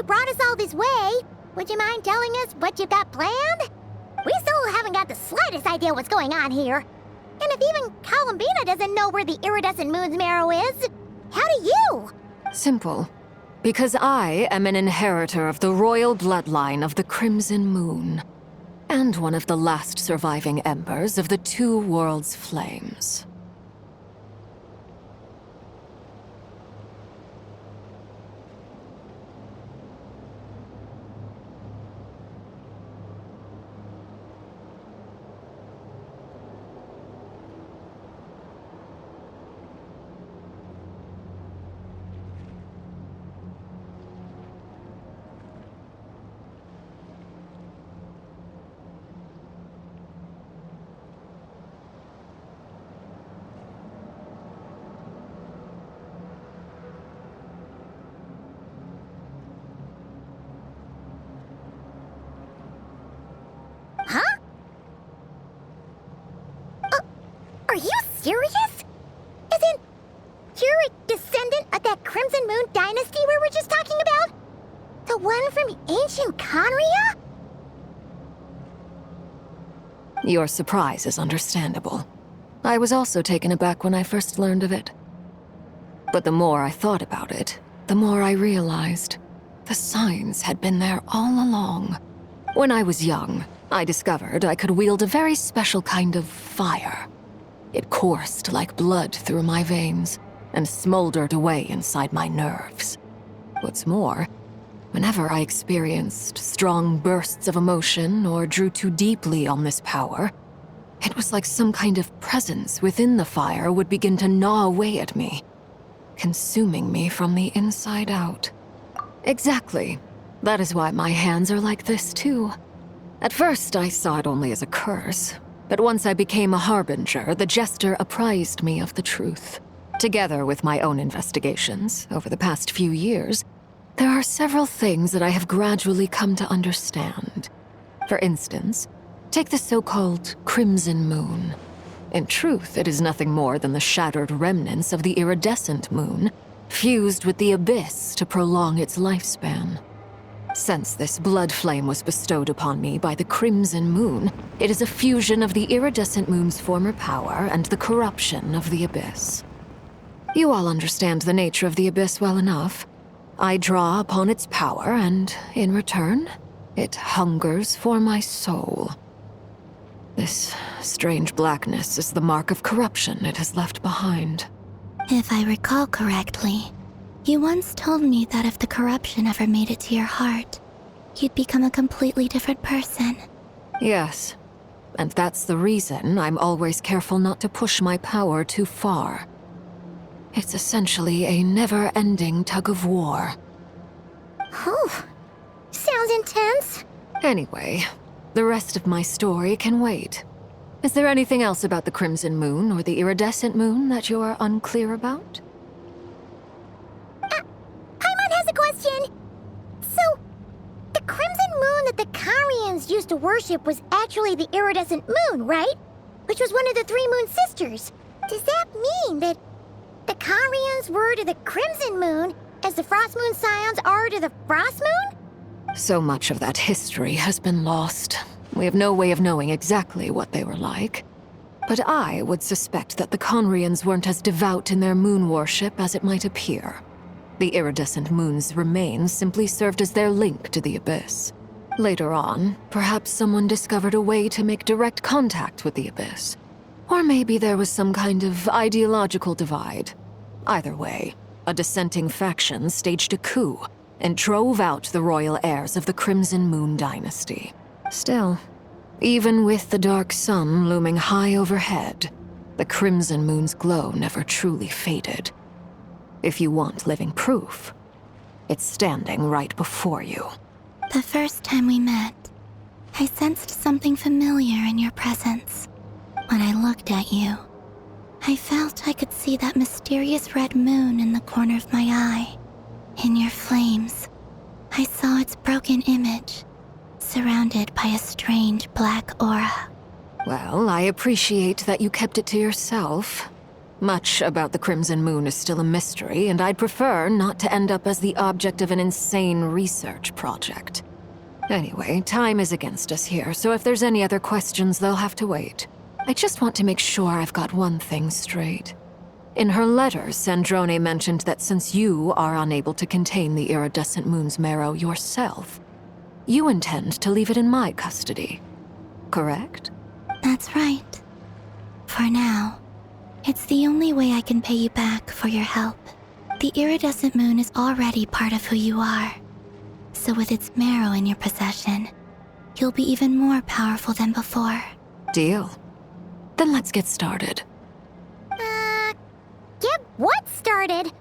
you brought us all this way, would you mind telling us what you've got planned? We still haven't got the slightest idea what's going on here. And if even Columbina doesn't know where the iridescent moon's marrow is, how do you? Simple. Because I am an inheritor of the royal bloodline of the Crimson Moon, and one of the last surviving embers of the Two Worlds' flames. Huh? Are you serious? Isn't you're a descendant of that Crimson Moon dynasty we were just talking about? The one from ancient Conria? Your surprise is understandable. I was also taken aback when I first learned of it. But the more I thought about it, the more I realized the signs had been there all along. When I was young, I discovered I could wield a very special kind of fire. It coursed like blood through my veins and smoldered away inside my nerves. What's more, whenever I experienced strong bursts of emotion or drew too deeply on this power, it was like some kind of presence within the fire would begin to gnaw away at me, consuming me from the inside out. Exactly. That is why my hands are like this too. At first, I saw it only as a curse, but once I became a harbinger, the Jester apprised me of the truth. Together with my own investigations over the past few years, there are several things that I have gradually come to understand. For instance, take the so-called Crimson Moon. In truth, it is nothing more than the shattered remnants of the iridescent moon, fused with the abyss to prolong its lifespan. Since this blood flame was bestowed upon me by the Crimson Moon, it is a fusion of the iridescent moon's former power and the corruption of the abyss. You all understand the nature of the abyss well enough. I draw upon its power, and in return, it hungers for my soul. This strange blackness is the mark of corruption it has left behind. If I recall correctly, you once told me that if the corruption ever made it to your heart, you'd become a completely different person. Yes, and that's the reason I'm always careful not to push my power too far. It's essentially a never-ending tug-of-war. Whew. Sounds intense. Anyway, the rest of my story can wait. Is there anything else about the Crimson Moon or the Iridescent Moon that you're unclear about? Paimon has a question. So, the Crimson Moon that the Carians used to worship was actually the Iridescent Moon, right? Which was one of the three Moon Sisters. Does that mean that the Carians were to the Crimson Moon as the Frost Moon Scions are to the Frost Moon? So much of that history has been lost. We have no way of knowing exactly what they were like. But I would suspect that the Conrians weren't as devout in their moon worship as it might appear. The iridescent moon's remains simply served as their link to the abyss. Later on, perhaps someone discovered a way to make direct contact with the abyss. Or maybe there was some kind of ideological divide. Either way, a dissenting faction staged a coup and drove out the royal heirs of the Crimson Moon dynasty. Still, even with the dark sun looming high overhead, the Crimson Moon's glow never truly faded. If you want living proof, it's standing right before you. The first time we met, I sensed something familiar in your presence. When I looked at you, I felt I could see that mysterious red moon in the corner of my eye. In your flames, I saw its broken image, surrounded by a strange black aura. Well, I appreciate that you kept it to yourself. Much about the Crimson Moon is still a mystery, and I'd prefer not to end up as the object of an insane research project. Anyway, time is against us here, so if there's any other questions, they'll have to wait. I just want to make sure I've got one thing straight. In her letter, Sandrone mentioned that since you are unable to contain the iridescent moon's marrow yourself, you intend to leave it in my custody. Correct? That's right. For now. It's the only way I can pay you back for your help. The iridescent moon is already part of who you are. So with its marrow in your possession, you'll be even more powerful than before. Deal. Then let's get started. Get what started?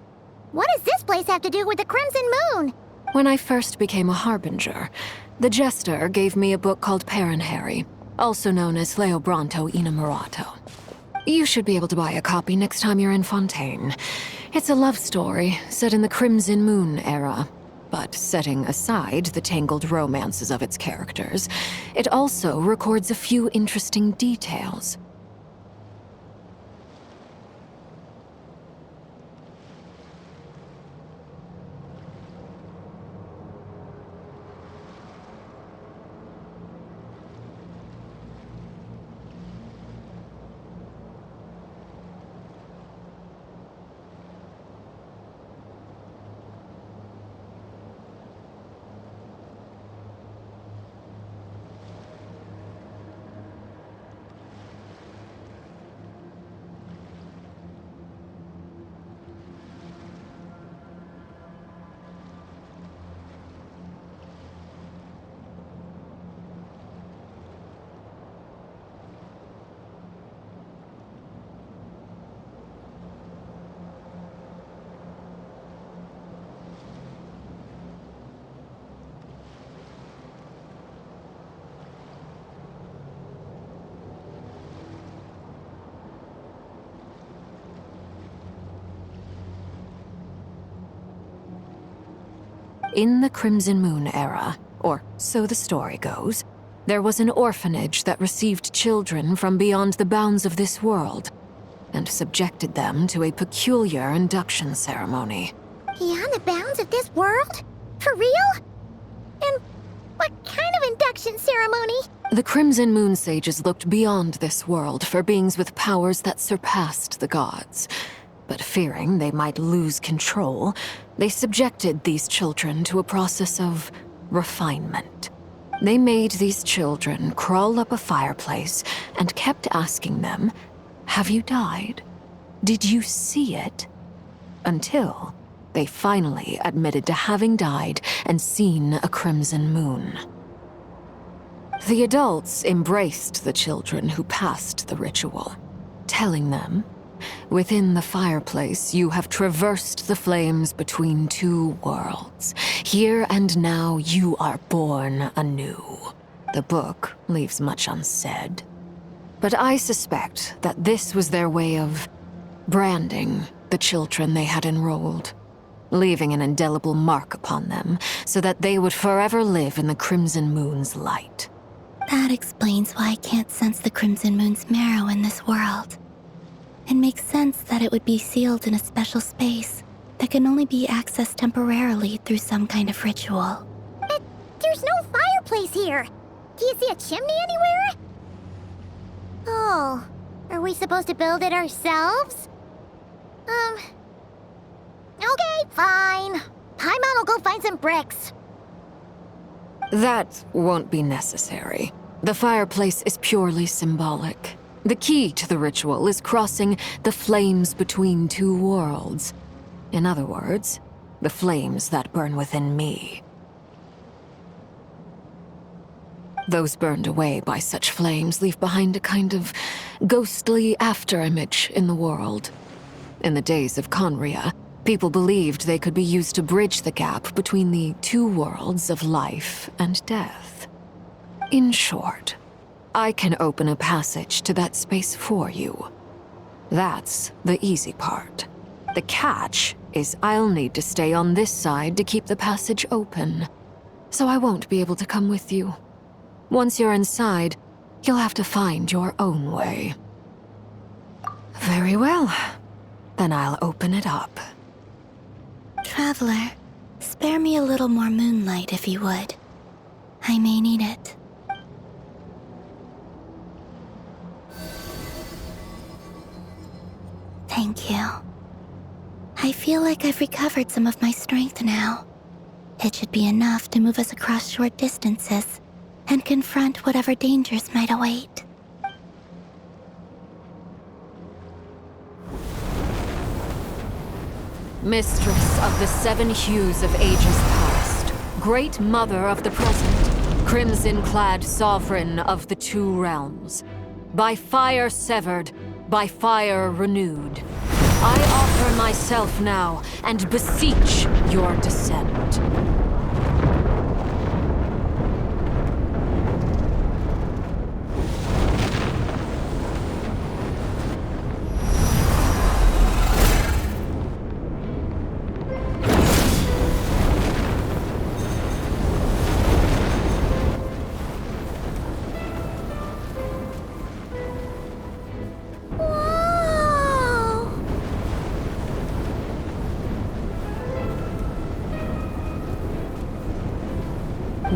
What does this place have to do with the Crimson Moon? When I first became a Harbinger, the Jester gave me a book called Paranhari, also known as Leobranto Inamorato. You should be able to buy a copy next time you're in Fontaine. It's a love story set in the Crimson Moon era, but setting aside the tangled romances of its characters, it also records a few interesting details. In the Crimson Moon era, or so the story goes, there was an orphanage that received children from beyond the bounds of this world, and subjected them to a peculiar induction ceremony. Beyond the bounds of this world? For real? And what kind of induction ceremony? The Crimson Moon sages looked beyond this world for beings with powers that surpassed the gods. But fearing they might lose control, they subjected these children to a process of refinement. They made these children crawl up a fireplace and kept asking them, "Have you died? Did you see it?" Until they finally admitted to having died and seen a crimson moon. The adults embraced the children who passed the ritual, telling them, "Within the fireplace, you have traversed the flames between two worlds. Here and now, you are born anew." The book leaves much unsaid, but I suspect that this was their way of branding the children they had enrolled, leaving an indelible mark upon them so that they would forever live in the Crimson Moon's light. That explains why I can't sense the Crimson Moon's marrow in this world. It makes sense that it would be sealed in a special space that can only be accessed temporarily through some kind of ritual. But there's no fireplace here. Do you see a chimney anywhere? Oh, are we supposed to build it ourselves? Okay, fine. Paimon will go find some bricks. That won't be necessary. The fireplace is purely symbolic. The key to the ritual is crossing the flames between two worlds. In other words, the flames that burn within me. Those burned away by such flames leave behind a kind of ghostly afterimage in the world. In the days of Conria, people believed they could be used to bridge the gap between the two worlds of life and death. In short, I can open a passage to that space for you. That's the easy part. The catch is I'll need to stay on this side to keep the passage open, so I won't be able to come with you. Once you're inside, you'll have to find your own way. Very well. Then I'll open it up. Traveler, spare me a little more moonlight if you would. I may need it. Thank you. I feel like I've recovered some of my strength now. It should be enough to move us across short distances and confront whatever dangers might await. Mistress of the seven hues of ages past, great mother of the present, crimson-clad sovereign of the two realms, by fire severed, by fire renewed, I offer myself now and beseech your descent.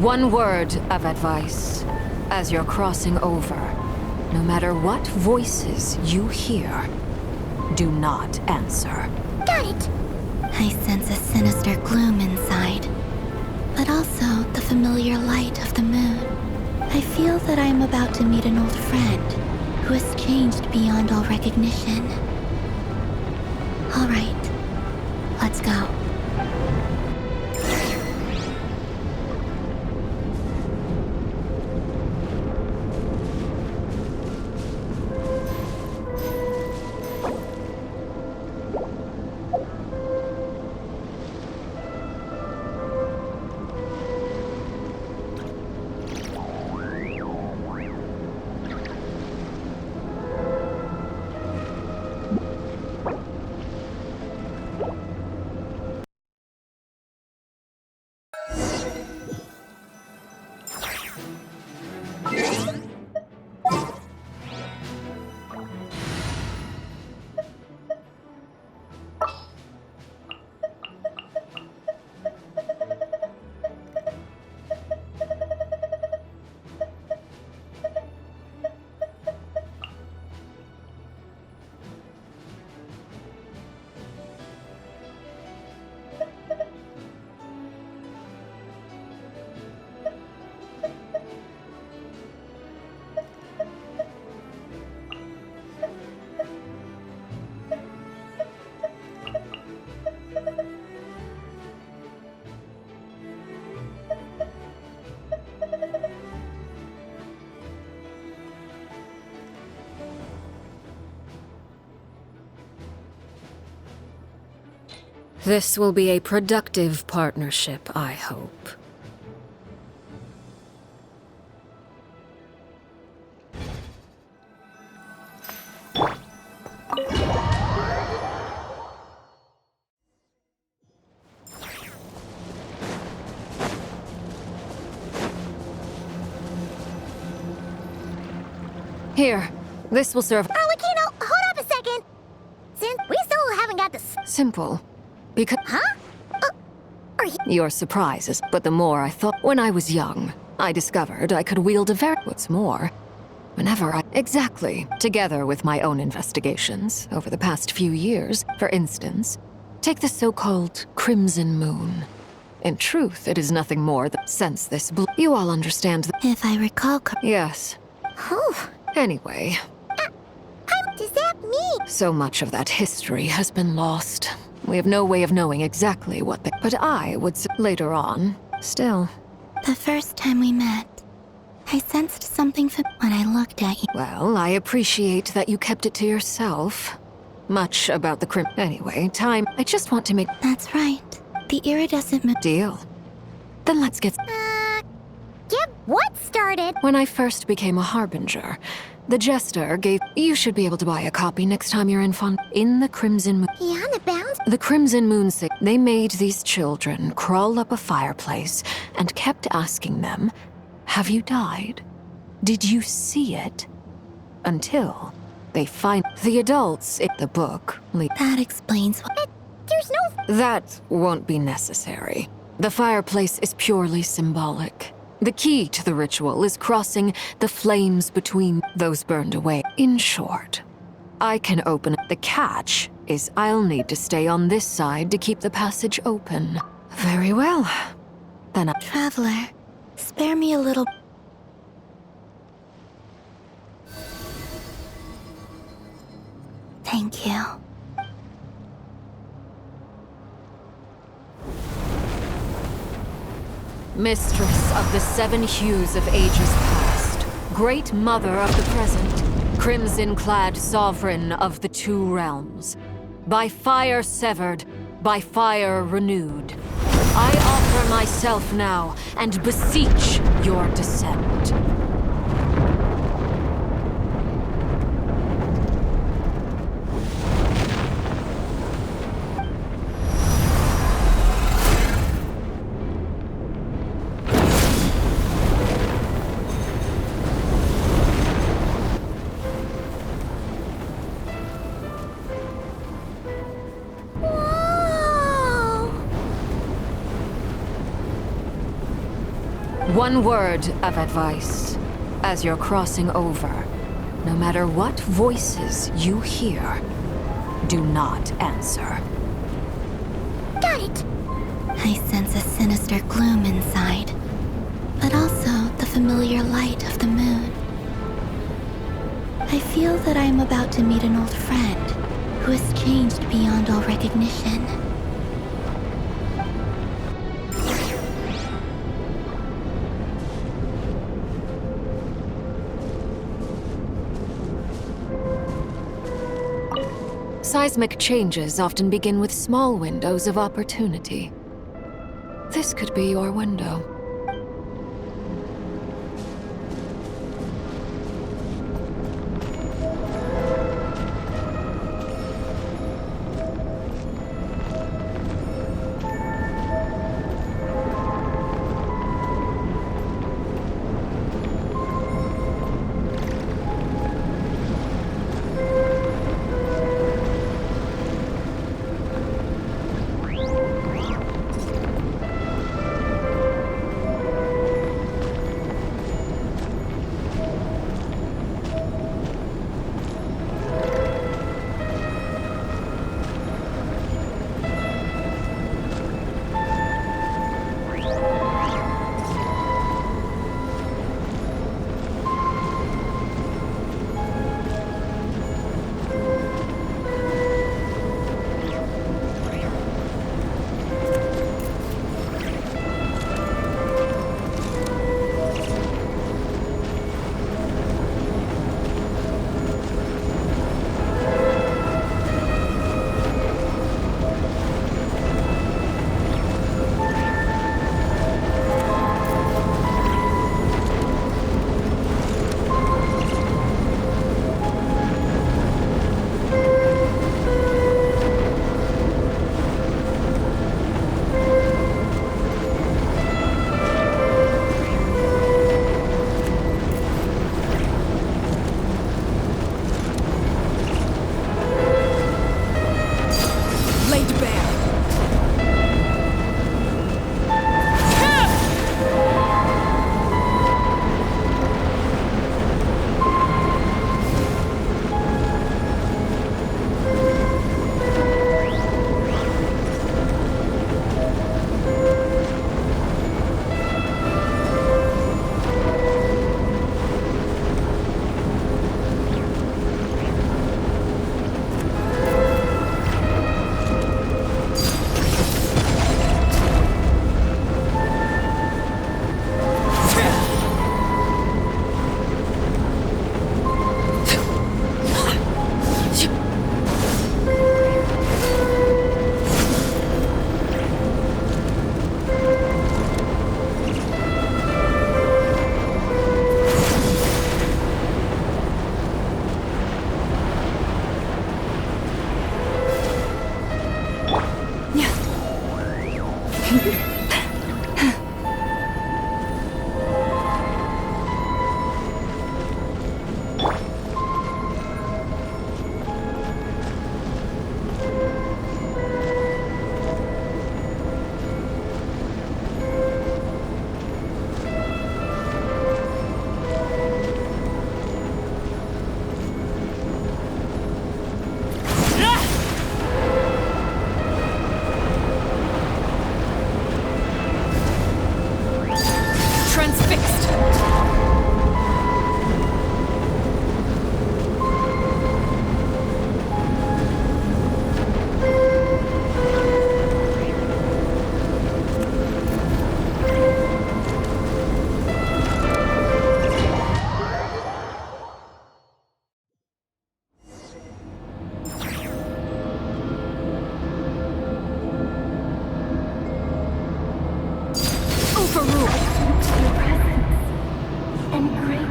One word of advice. As you're crossing over, no matter what voices you hear, do not answer. Got it. I sense a sinister gloom inside, but also the familiar light of the moon. I feel that I am about to meet an old friend who has changed beyond all recognition. All right, let's go. This will be a productive partnership, I hope. Here, this will serve. Arlecchino, hold up a second. Since we still haven't got this. Simple. Because Huh? Are you. your surprises, but the more I thought. When I was young, I discovered I could wield a what's more. Whenever I. Exactly. Together with my own investigations over the past few years, for instance, take the so-called Crimson Moon. In truth, it is nothing more than. Since this you all understand that. If I recall Yes. Whew. Anyway, Does that mean? so much of that history has been lost. We have no way of knowing exactly what they. But I would say later on. Still. the first time we met, I sensed something when I looked at you. Well, I appreciate that you kept it to yourself. Much about the crim. Anyway, time. I just want to make. That's right. The iridescent moon. Deal. Then let's get. Get what started? When I first became a harbinger, the jester gave. You should be able to buy a copy next time you're in fun. In the Crimson Moon. Beyond the bounds? The Crimson Moon they made these children crawl up a fireplace and kept asking them, "Have you died? Did you see it?" Until They find the adults in the book. That explains why. There's no... That won't be necessary. The fireplace is purely symbolic. The key to the ritual is crossing the flames between those burned away. In short, I can open it. The catch is I'll need to stay on this side to keep the passage open. Very well. Then I... Traveler, spare me a little. Thank you. Mistress of the seven hues of ages past, great mother of the present, crimson-clad sovereign of the two realms, by fire severed, by fire renewed, I offer myself now and beseech your descent. One word of advice. As you're crossing over, no matter what voices you hear, do not answer. Got it. I sense a sinister gloom inside, but also the familiar light of the moon. I feel that I am about to meet an old friend who has changed beyond all recognition. Seismic changes often begin with small windows of opportunity. This could be your window.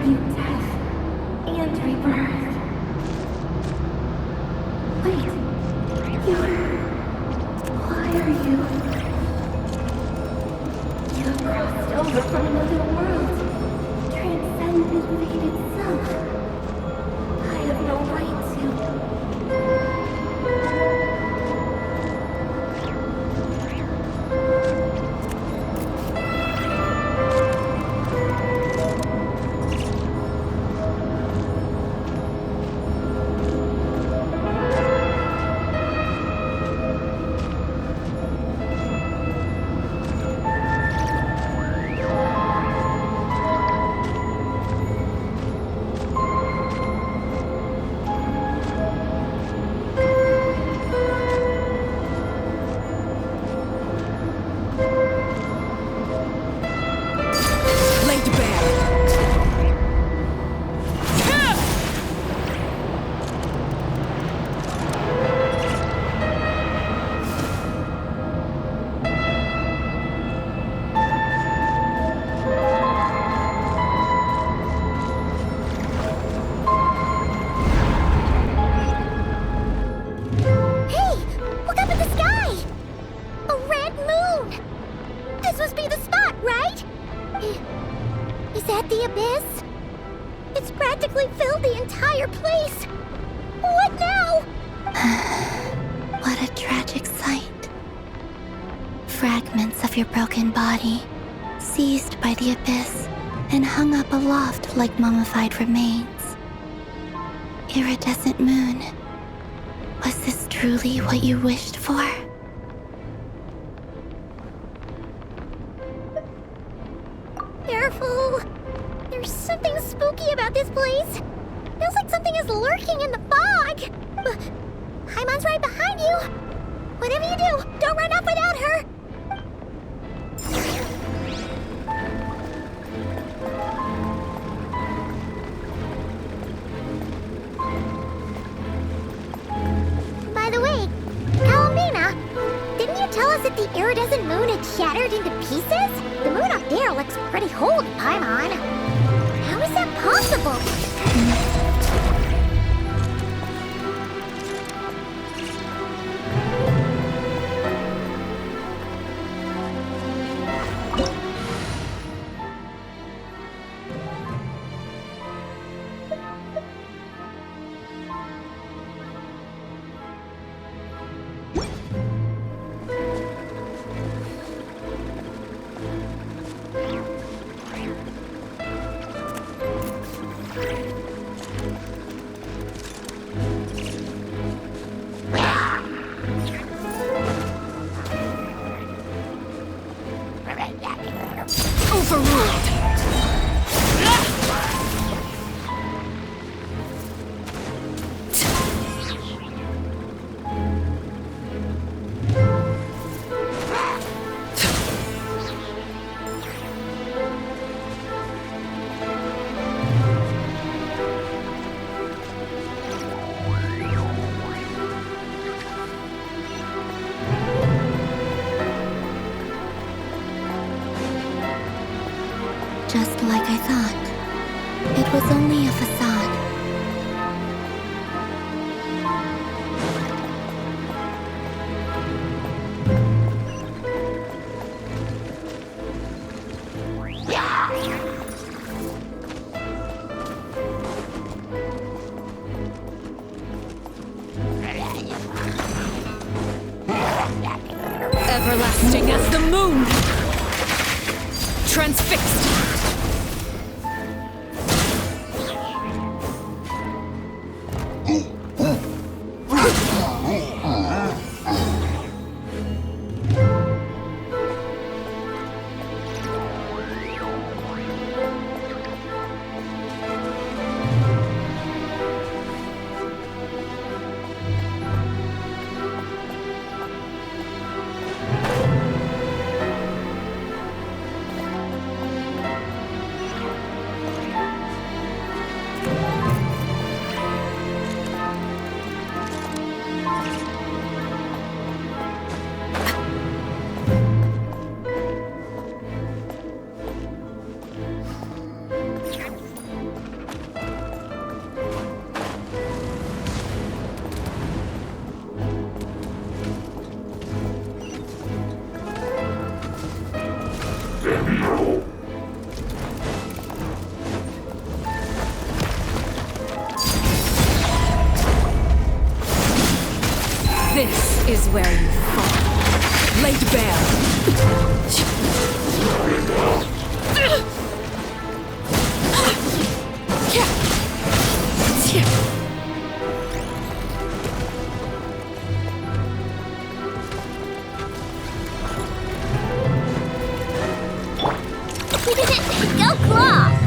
you death and rebirth. Wait, why are you? You have crossed over from another world, transcended fate itself. I have no right to. Laid bare. Hey! Look up at the sky! A red moon! This must be the spot, right? Is that the abyss? It's practically filled the entire place! What now? What a tragic sight. Fragments of your broken body, seized by the abyss and hung up aloft like mummified remains. Iridescent moon, was this truly what you wished for? Careful! There's something spooky about this place. Feels like something is lurking in the fog. Haimon's right behind you. Whatever you do, don't run off without her. By the way, Kalamina, didn't you tell us that the iridescent moon had shattered into pieces? The moon up there looks pretty whole to Paimon. How is that possible? Overruled. Just like I thought. It was only a facade. Everlasting as the moon. Transfixed. where you fall. Laid bare. Go claw!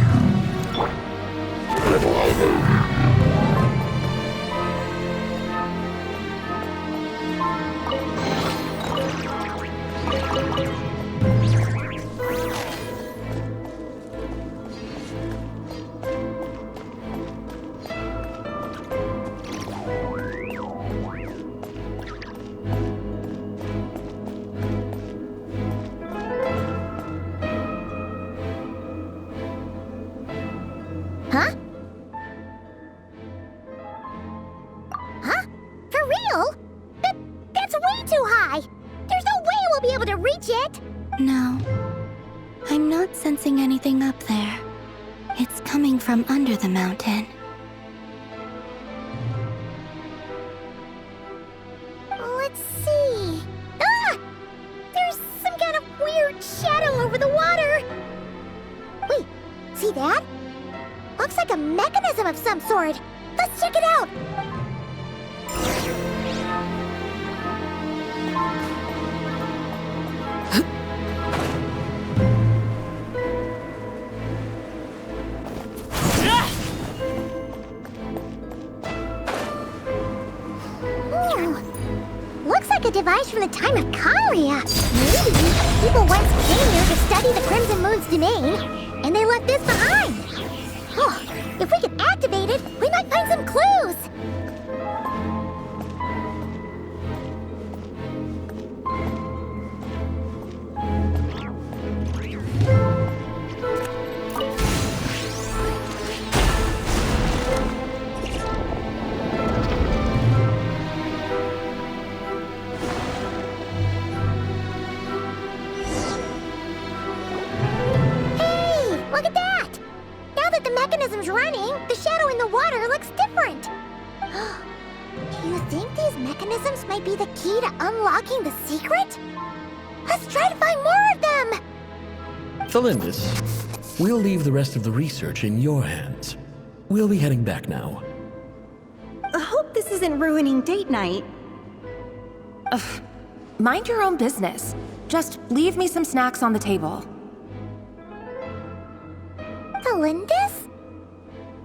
Huh? Huh? For real? That's way too high! There's no way we'll be able to reach it! No. I'm not sensing anything up there. It's coming from under the mountain. Let's see... Ah! There's some kind of weird shadow over the water! Wait, see that? Looks like a mechanism of some sort. Let's check it out! Looks like a device from the time of Karia. Maybe people once came here to study the Crimson Moon's domain, and they left this behind. Oh, if we could activate it, we might find some clues. Mechanism's running, the shadow in the water looks different. Do you think these mechanisms might be the key to unlocking the secret? Let's try to find more of them! Felindis, we'll leave the rest of the research in your hands. We'll be heading back now. I hope this isn't ruining date night. Ugh. Mind your own business. Just leave me some snacks on the table. Felindis?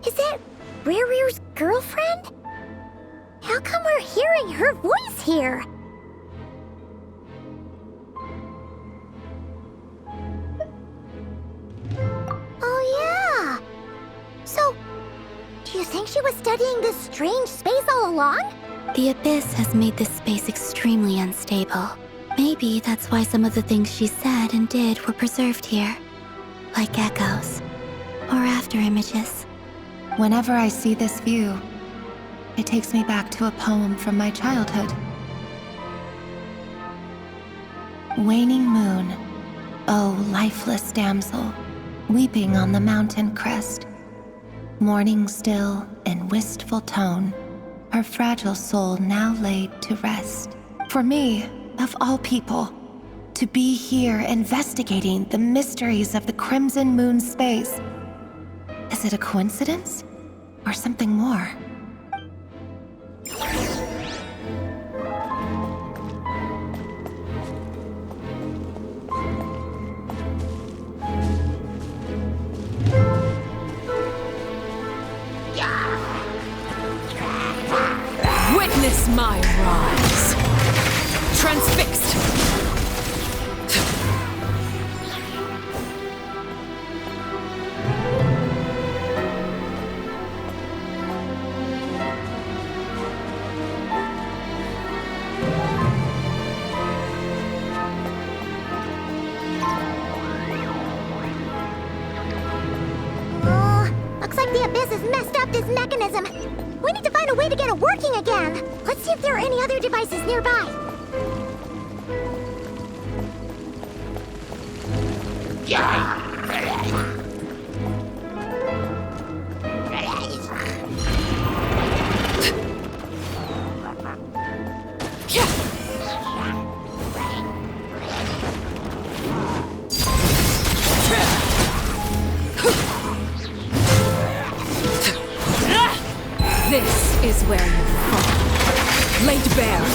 Is that Rear's girlfriend? How come we're hearing her voice here? Oh yeah! So, do you think she was studying this strange space all along? The Abyss has made this space extremely unstable. Maybe that's why some of the things she said and did were preserved here. Like echoes. Or after images. Whenever I see this view, it takes me back to a poem from my childhood. Waning moon, oh lifeless damsel, weeping on the mountain crest, mourning still in wistful tone, her fragile soul now laid to rest. For me, of all people, to be here investigating the mysteries of the Crimson Moon space, is it a coincidence or something more? Witness my rise. Transfixed. Looks like the Abyss has messed up this mechanism. We need to find a way to get it working again. Let's see if there are any other devices nearby. where you fall. Laid bare.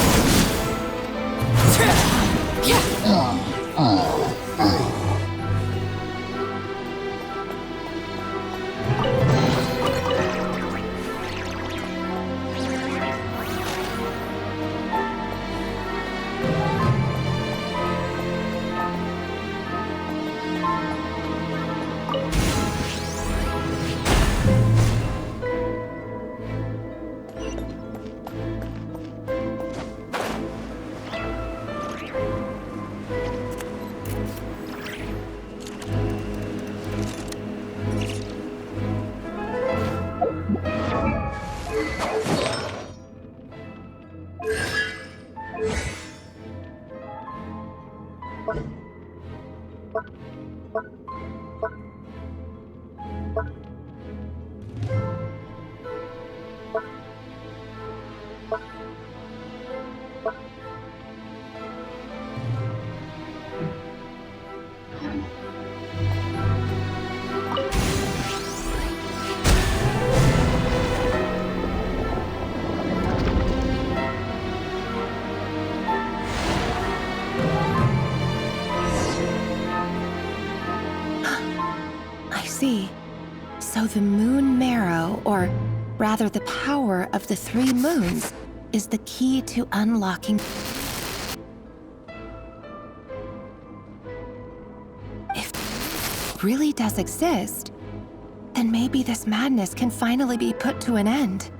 See. So the moon marrow, or rather the power of the 3 moons, is the key to unlocking... If it really does exist, then maybe this madness can finally be put to an end.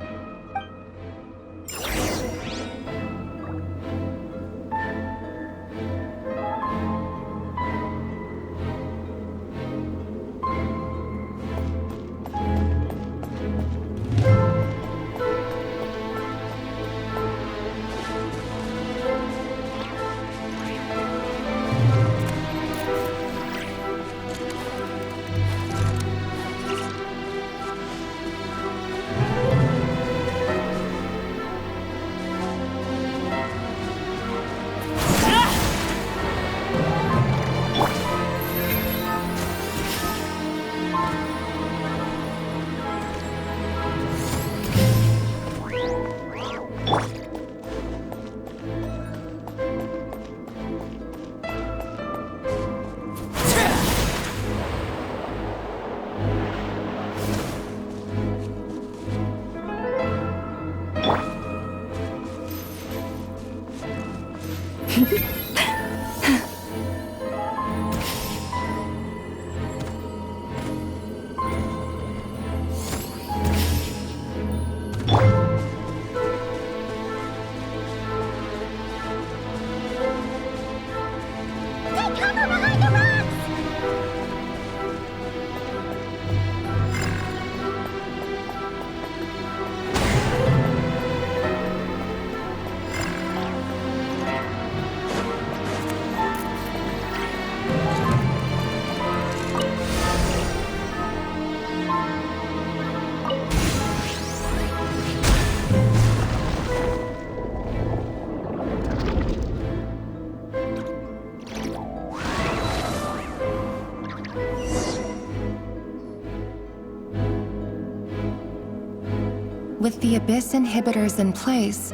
With the Abyss inhibitors in place,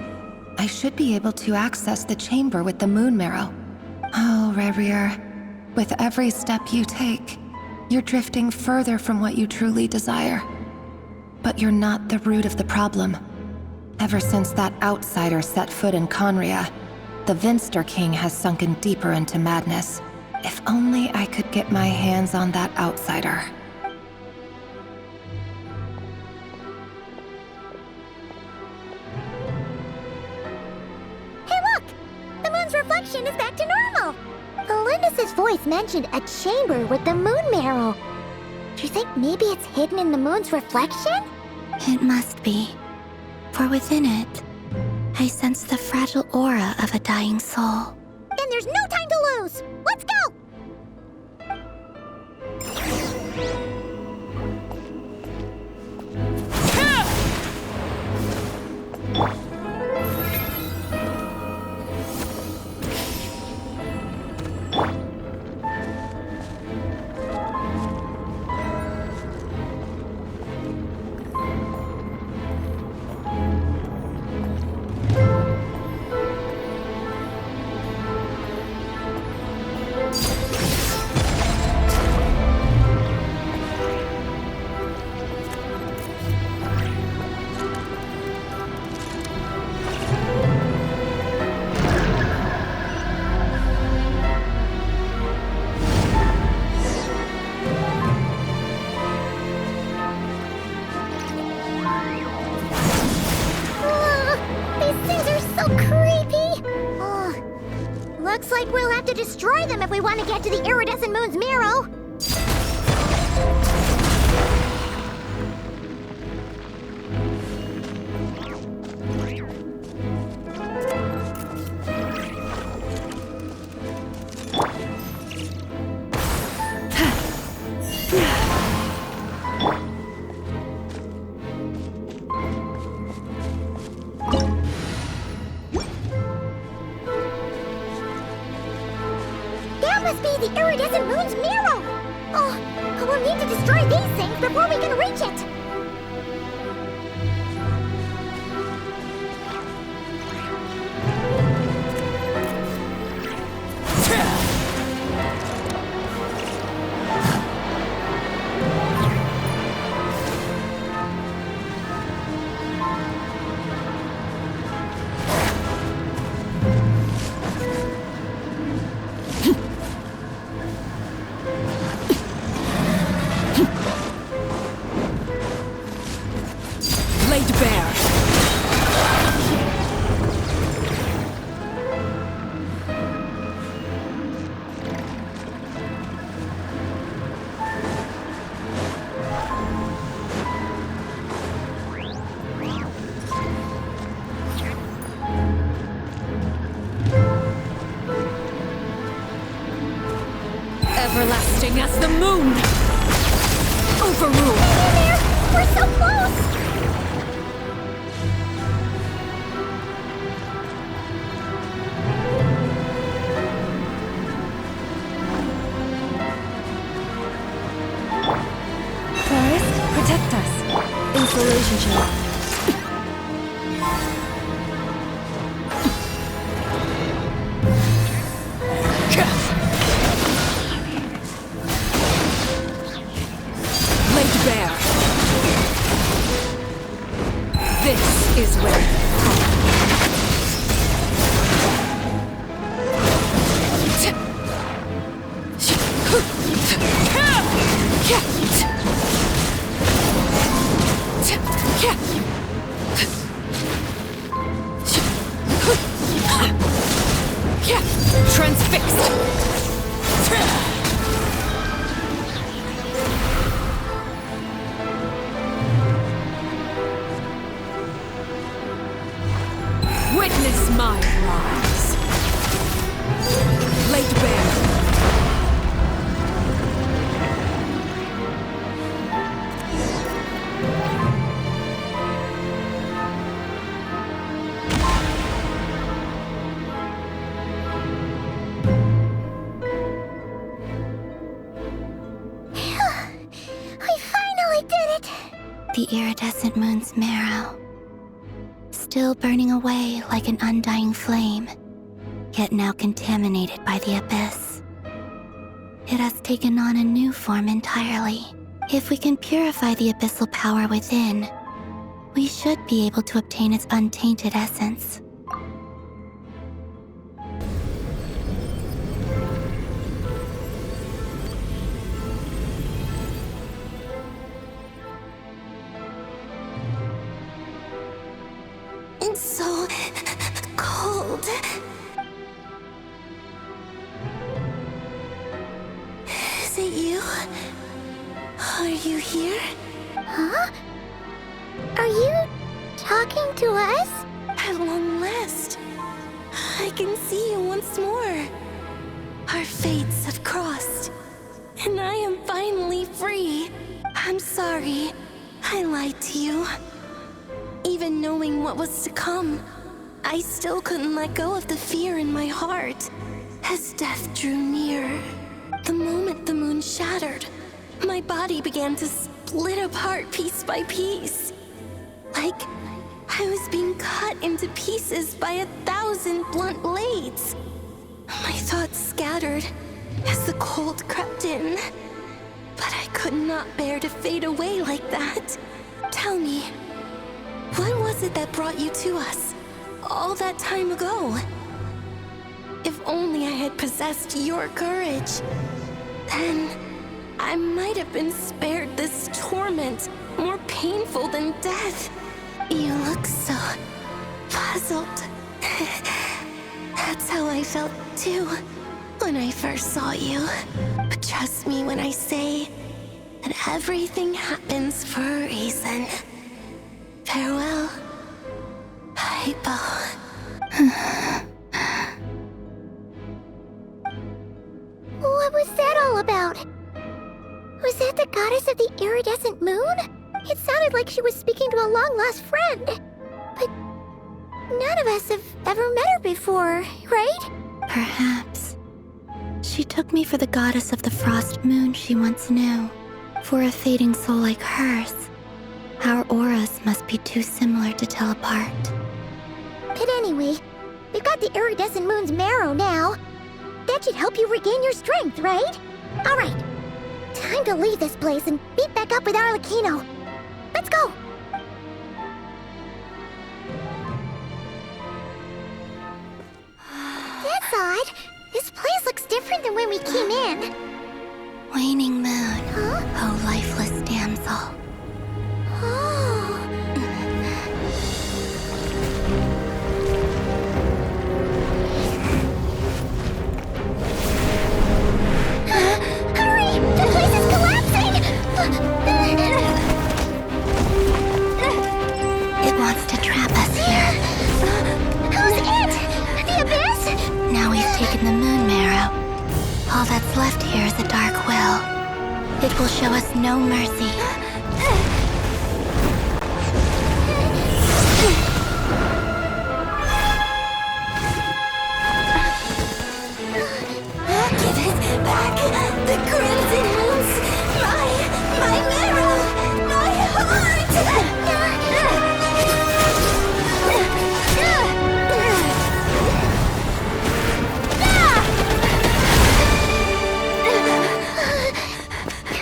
I should be able to access the chamber with the moon marrow. Oh, Revier, with every step you take, you're drifting further from what you truly desire. But you're not the root of the problem. Ever since that outsider set foot in Conria, the Vinster King has sunken deeper into madness. If only I could get my hands on that outsider. Reflection is back to normal. Elendis' voice mentioned a chamber with the moon marrow. Do you think maybe it's hidden in the moon's reflection? It must be. For within it, I sense the fragile aura of a dying soul. Then there's no time to lose! Let's go! we want to get to the iridescent moon's marrow. That must be the iridescent moon's marrow! Oh, we'll need to destroy these things before we can reach it! Laid bare. Everlasting as the moon! Overruled! There! We're so close! Forest, protect us. Installation shell. Laid bare. This is where transfixed. Witness my rise. Laid bare. We finally did it! The iridescent moon's marrow, still burning away like an undying flame, yet now contaminated by the abyss. It has taken on a new form entirely. If we can purify the abyssal power within, we should be able to obtain its untainted essence. It's so cold. Is it you? Are you here? Huh? Are you talking to us? At long last, I can see you once more. Our fates have crossed, and I am finally free. I'm sorry, I lied to you. Even knowing what was to come, I still couldn't let go of the fear in my heart. As death drew near, the moment the moon shattered, my body began to split apart piece by piece. Like I was being cut into pieces by 1,000 blunt blades. My thoughts scattered as the cold crept in. But I could not bear to fade away like that. Tell me, what was it that brought you to us all that time ago? If only I had possessed your courage, then I might have been spared this torment more painful than death. You look so puzzled. That's how I felt too, when I first saw you. But trust me when I say that everything happens for a reason. Farewell, Hypo. What was that all about? Was that the goddess of the iridescent moon? It sounded like she was speaking to a long-lost friend. But none of us have ever met her before, right? Perhaps. She took me for the goddess of the frost moon she once knew. For a fading soul like hers, our auras must be too similar to tell apart. But anyway, we've got the iridescent moon's marrow now. That should help you regain your strength, right? Alright, time to leave this place and meet back up with Arlecchino. Let's go! That's odd. This place looks different than when we came in. Waning moon, Huh? oh lifeless damsel. Oh. Hurry! The place is collapsing! It wants to trap us here. Who's it? The Abyss? Now we've taken the moon marrow. All that's left here is a dark will. It will show us no mercy. Give it back! The crimson moons! My marrow! My heart!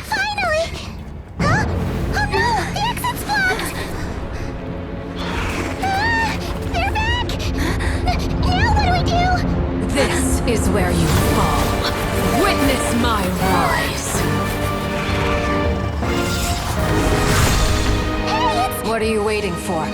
Finally! Huh? Oh no! The exit's blocked! They're back! Now what do we do? This is where you fall. Witness my rise. Hey, it's... What are you waiting for?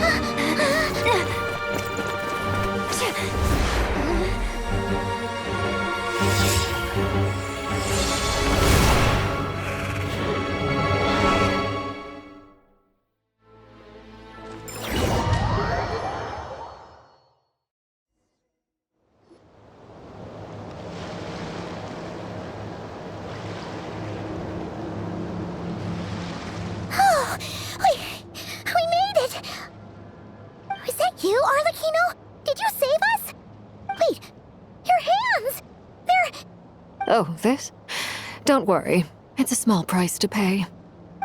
Oh, we made it! Was that you, Arlecchino? Did you save us? Wait, your hands! They're... Oh, this? Don't worry. It's a small price to pay.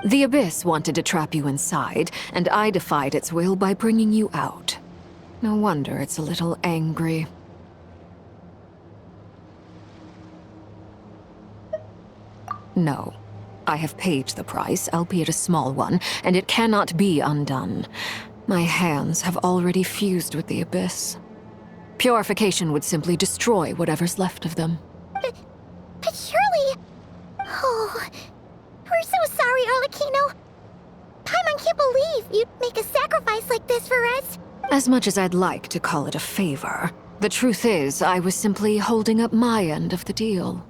The Abyss wanted to trap you inside, and I defied its will by bringing you out. No wonder it's a little angry. No. I have paid the price, albeit a small one, and it cannot be undone. My hands have already fused with the Abyss. Purification would simply destroy whatever's left of them. But surely... Oh... We're so sorry, Arlecchino. Paimon can't believe you'd make a sacrifice like this for us. As much as I'd like to call it a favor, the truth is I was simply holding up my end of the deal.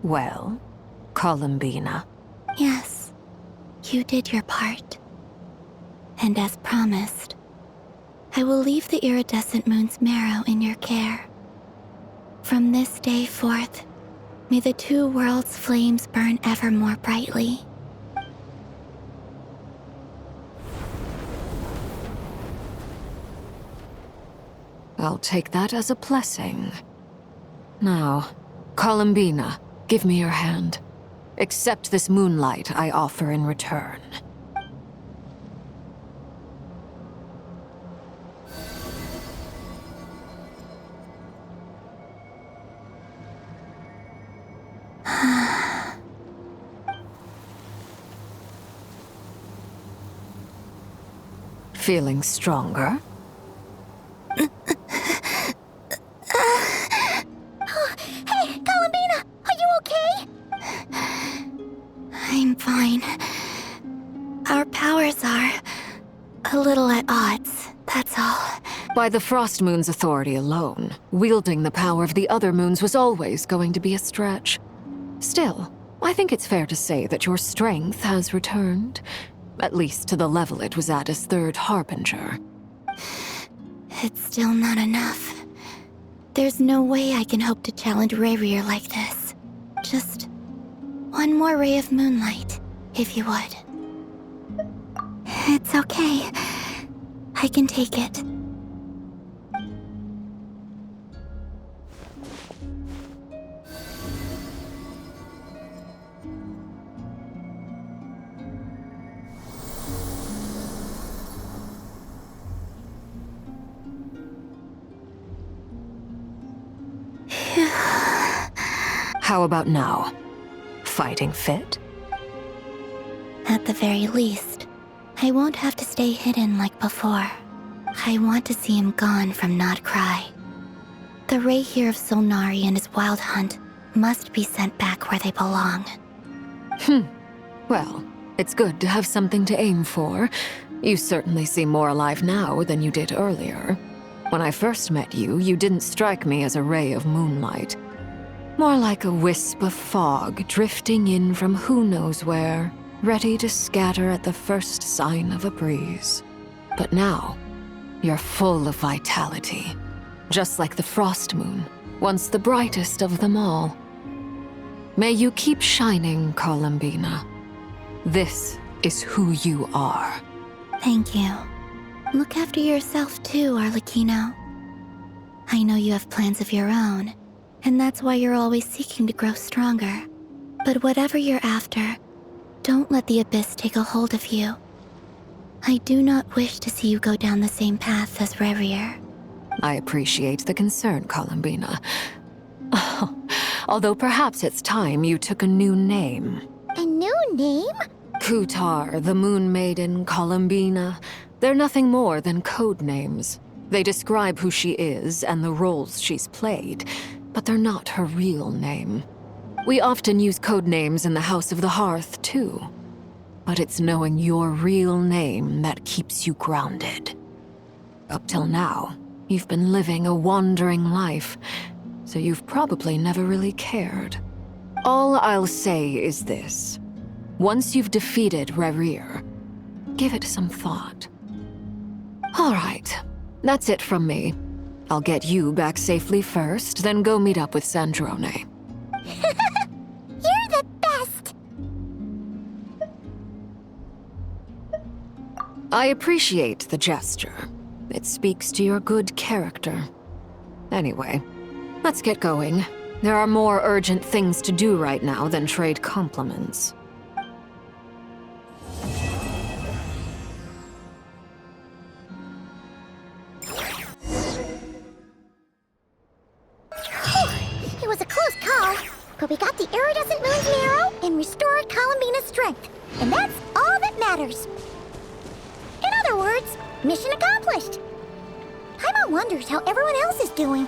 Well, Columbina. Yes, you did your part. And as promised, I will leave the iridescent moon's marrow in your care. From this day forth, may the two worlds' flames burn ever more brightly. I'll take that as a blessing. Now, Columbina, give me your hand. Accept this moonlight I offer in return. Feeling stronger? Hey, Columbina, are you okay? I'm fine. Our powers are a little at odds, that's all. By the Frost Moon's authority alone, wielding the power of the other moons was always going to be a stretch. Still, I think it's fair to say that your strength has returned, at least to the level it was at as Third Harbinger. It's still not enough. There's no way I can hope to challenge Rayrir like this. Just one more ray of moonlight, if you would. It's okay. I can take it. How about now? Fighting fit? At the very least, I won't have to stay hidden like before. I want to see him gone from Not Cry. The Ray here of Solnari and his wild hunt must be sent back where they belong. Well, it's good to have something to aim for. You certainly seem more alive now than you did earlier. When I first met you, you didn't strike me as a ray of moonlight. More like a wisp of fog drifting in from who knows where, ready to scatter at the first sign of a breeze. But now, you're full of vitality, just like the Frost Moon, once the brightest of them all. May you keep shining, Columbina. This is who you are. Thank you. Look after yourself too, Arlecchino. I know you have plans of your own, and that's why you're always seeking to grow stronger. But whatever you're after, don't let the Abyss take a hold of you. I do not wish to see you go down the same path as Rayrir. I appreciate the concern, Columbina. Although perhaps it's time you took a new name. A new name? Kutar, the Moon Maiden, Columbina. They're nothing more than code names. They describe who she is and the roles she's played, but they're not her real name. We often use code names in the House of the Hearth, too. But it's knowing your real name that keeps you grounded. Up till now, you've been living a wandering life, so you've probably never really cared. All I'll say is this. Once you've defeated Rayrir, give it some thought. All right, that's it from me. I'll get you back safely first, then go meet up with Sandrone. You're the best! I appreciate the gesture. It speaks to your good character. Anyway, let's get going. There are more urgent things to do right now than trade compliments. It was a close call, but we got the iridescent moon's marrow and restored Columbina's strength. And that's all that matters. In other words, mission accomplished. Paimon wonders how everyone else is doing.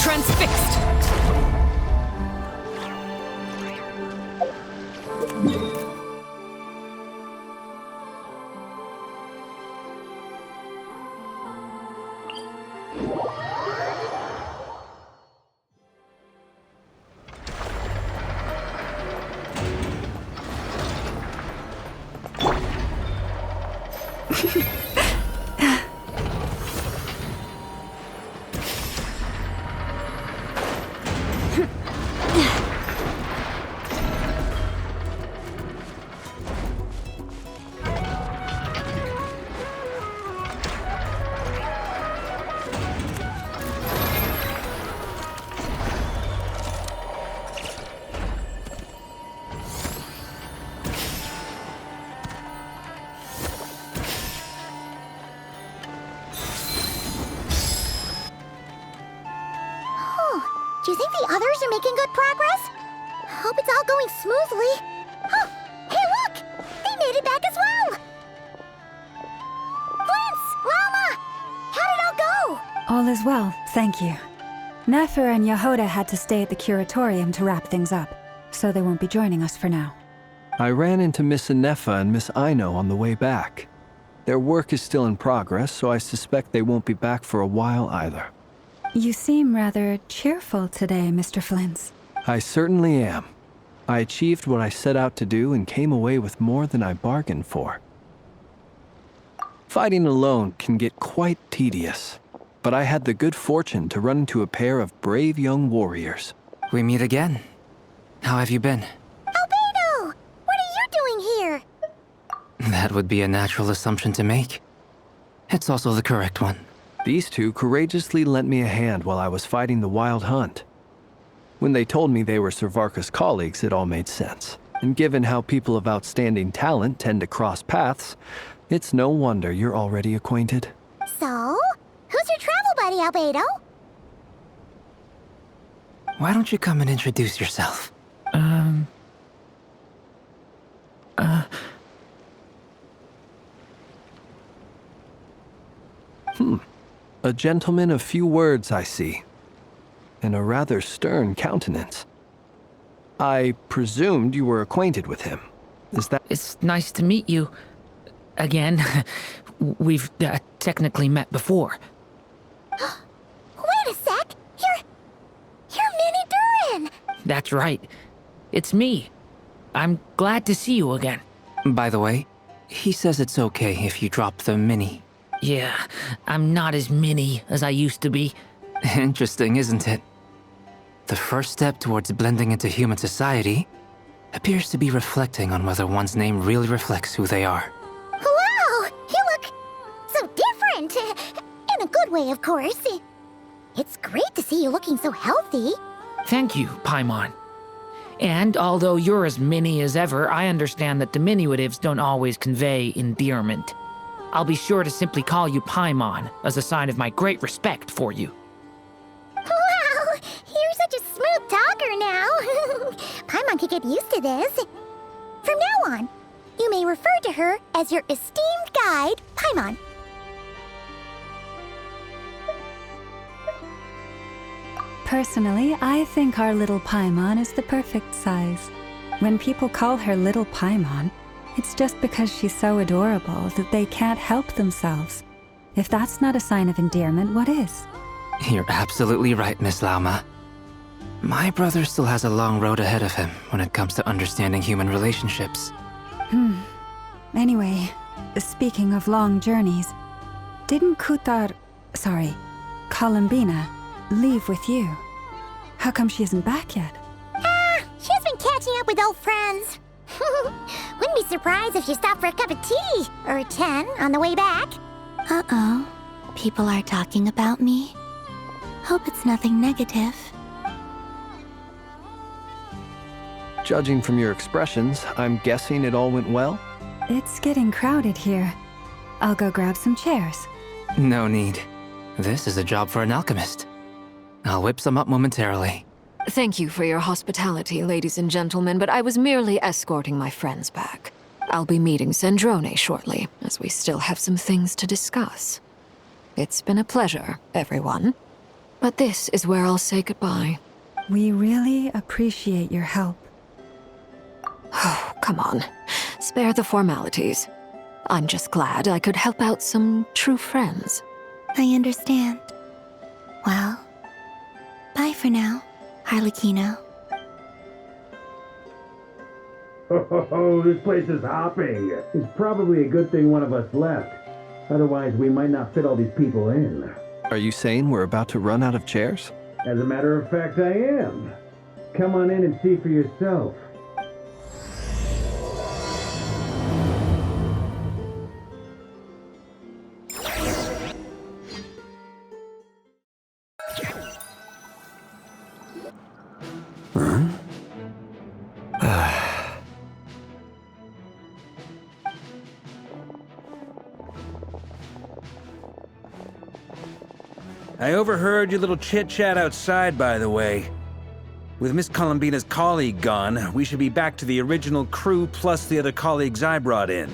Transfixed! Do you think the others are making good progress? Hope it's all going smoothly. Oh, hey look! They made it back as well! Flintz! Llama! How did it all go? All is well, thank you. Nefer and Yehoda had to stay at the curatorium to wrap things up, so they won't be joining us for now. I ran into Miss Inefa and Miss Aino on the way back. Their work is still in progress, so I suspect they won't be back for a while either. You seem rather cheerful today, Mr. Flintz. I certainly am. I achieved what I set out to do and came away with more than I bargained for. Fighting alone can get quite tedious, but I had the good fortune to run into a pair of brave young warriors. We meet again. How have you been? Albedo! What are you doing here? That would be a natural assumption to make. It's also the correct one. These two courageously lent me a hand while I was fighting the Wild Hunt. When they told me they were Servarka's colleagues, it all made sense. And given how people of outstanding talent tend to cross paths, it's no wonder you're already acquainted. So, who's your travel buddy, Albedo? Why don't you come and introduce yourself? A gentleman of few words, I see. And a rather stern countenance. I presumed you were acquainted with him. Is that— It's nice to meet you. Again. We've technically met before. Wait a sec! You're Minnie Durin! That's right. It's me. I'm glad to see you again. By the way, he says it's okay if you drop the mini. Yeah, I'm not as mini as I used to be. Interesting, isn't it? The first step towards blending into human society appears to be reflecting on whether one's name really reflects who they are. Wow! You look so different! In a good way, of course. It's great to see you looking so healthy. Thank you, Paimon. And although you're as mini as ever, I understand that diminutives don't always convey endearment. I'll be sure to simply call you Paimon as a sign of my great respect for you. Wow! You're such a smooth talker now. Paimon could get used to this. From now on, you may refer to her as your esteemed guide, Paimon. Personally, I think our little Paimon is the perfect size. When people call her Little Paimon, it's just because she's so adorable that they can't help themselves. If that's not a sign of endearment, what is? You're absolutely right, Miss Lauma. My brother still has a long road ahead of him when it comes to understanding human relationships. Anyway, speaking of long journeys, didn't Columbina, leave with you? How come she isn't back yet? She's been catching up with old friends. Wouldn't be surprised if she stopped for a cup of tea or 10 on the way back. Uh-oh. People are talking about me. Hope it's nothing negative. Judging from your expressions, I'm guessing it all went well? It's getting crowded here. I'll go grab some chairs. No need. This is a job for an alchemist. I'll whip some up momentarily. Thank you for your hospitality, ladies and gentlemen, but I was merely escorting my friends back. I'll be meeting Sandrone shortly, as we still have some things to discuss. It's been a pleasure, everyone. But this is where I'll say goodbye. We really appreciate your help. Oh, come on. Spare the formalities. I'm just glad I could help out some true friends. I understand. Well, bye for now, Harlequino. Oh, this place is hopping. It's probably a good thing one of us left. Otherwise, we might not fit all these people in. Are you saying we're about to run out of chairs? As a matter of fact, I am. Come on in and see for yourself. I overheard your little chit-chat outside, by the way. With Miss Columbina's colleague gone, we should be back to the original crew plus the other colleagues I brought in.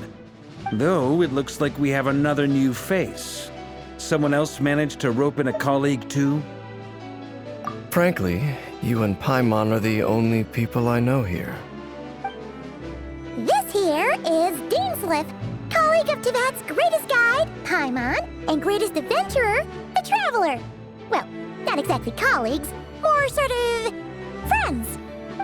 Though, it looks like we have another new face. Someone else managed to rope in a colleague too? Frankly, you and Paimon are the only people I know here. This here is Deanslip, colleague of Tivat's greatest guide, Paimon, and greatest adventurer, the Traveler. Well, not exactly colleagues, more sort of friends.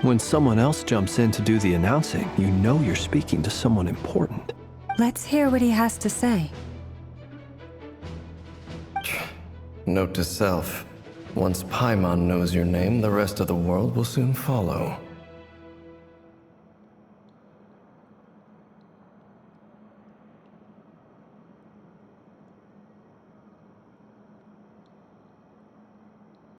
When someone else jumps in to do the announcing, you know you're speaking to someone important. Let's hear what he has to say. Note to self. Once Paimon knows your name, the rest of the world will soon follow.